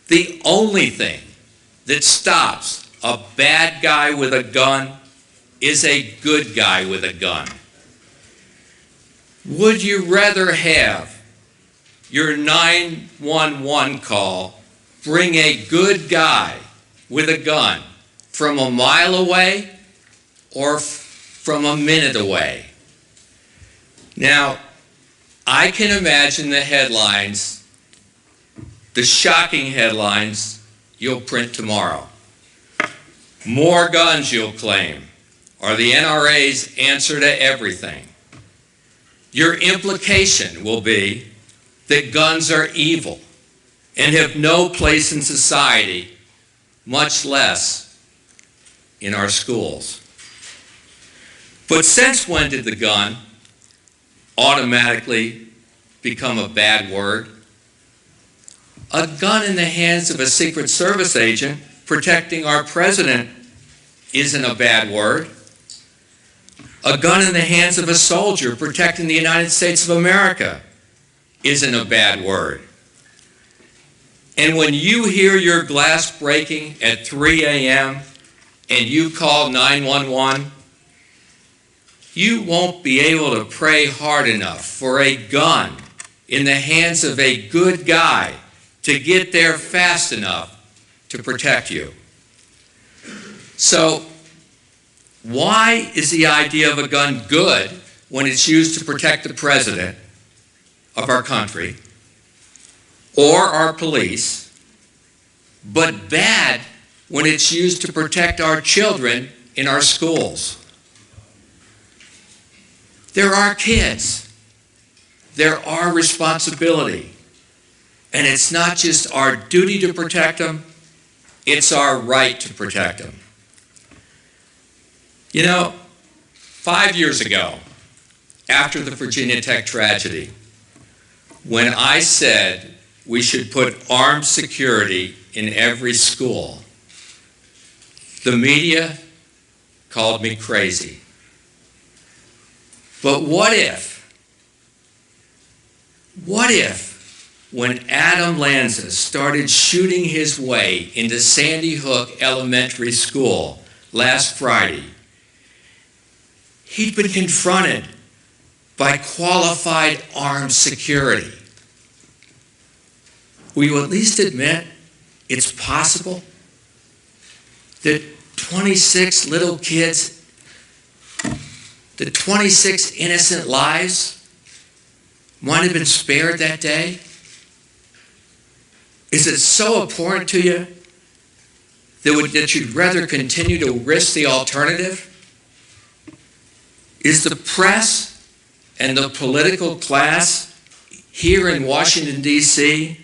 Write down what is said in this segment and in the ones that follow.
The only thing that stops a bad guy with a gun is a good guy with a gun. Would you rather have your 911 call bring a good guy with a gun from a mile away or from a minute away? Now, I can imagine the headlines, the shocking headlines you'll print tomorrow. More guns, you'll claim, are the NRA's answer to everything. Your implication will be that guns are evil and have no place in society, much less in our schools. But since when did the gun automatically become a bad word? A gun in the hands of a Secret Service agent protecting our president isn't a bad word. A gun in the hands of a soldier protecting the United States of America isn't a bad word. And when you hear your glass breaking at 3 a.m. and you call 911, you won't be able to pray hard enough for a gun in the hands of a good guy to get there fast enough to protect you. So, why is the idea of a gun good when it's used to protect the president of our country or our police, but bad when it's used to protect our children in our schools? There are kids. There are responsibility. And it's not just our duty to protect them, it's our right to protect them. You know, 5 years ago, after the Virginia Tech tragedy, when I said we should put armed security in every school, the media called me crazy. But what if when Adam Lanza started shooting his way into Sandy Hook Elementary School last Friday, he'd been confronted by qualified armed security? Will you at least admit it's possible that 26 little kids, the 26 innocent lives might have been spared that day? Is it so abhorrent to you that you'd rather continue to risk the alternative? Is the press and the political class here in Washington, D.C.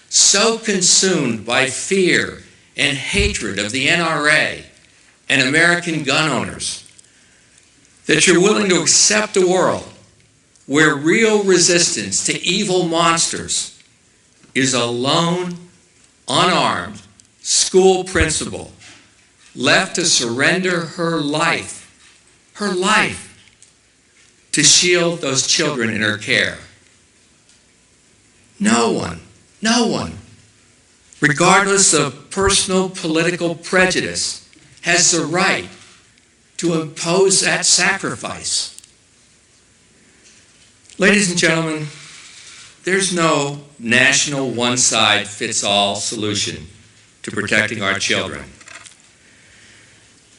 so consumed by fear and hatred of the NRA and American gun owners that you're willing to accept a world where real resistance to evil monsters is a lone, unarmed school principal left to surrender her life to shield those children in her care? No one, regardless of personal political prejudice, has the right to impose that sacrifice. Ladies and gentlemen, there's no national one-size-fits-all solution to protecting our children.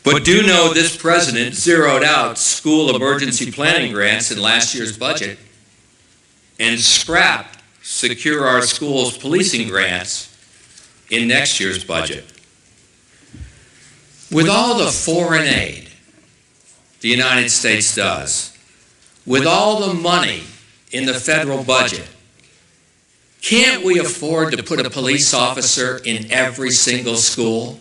But do know this president zeroed out school emergency planning grants in last year's budget and scrapped Secure Our Schools policing grants in next year's budget. With all the foreign aid the United States does, with all the money in the federal budget, can't we afford to put a police officer in every single school?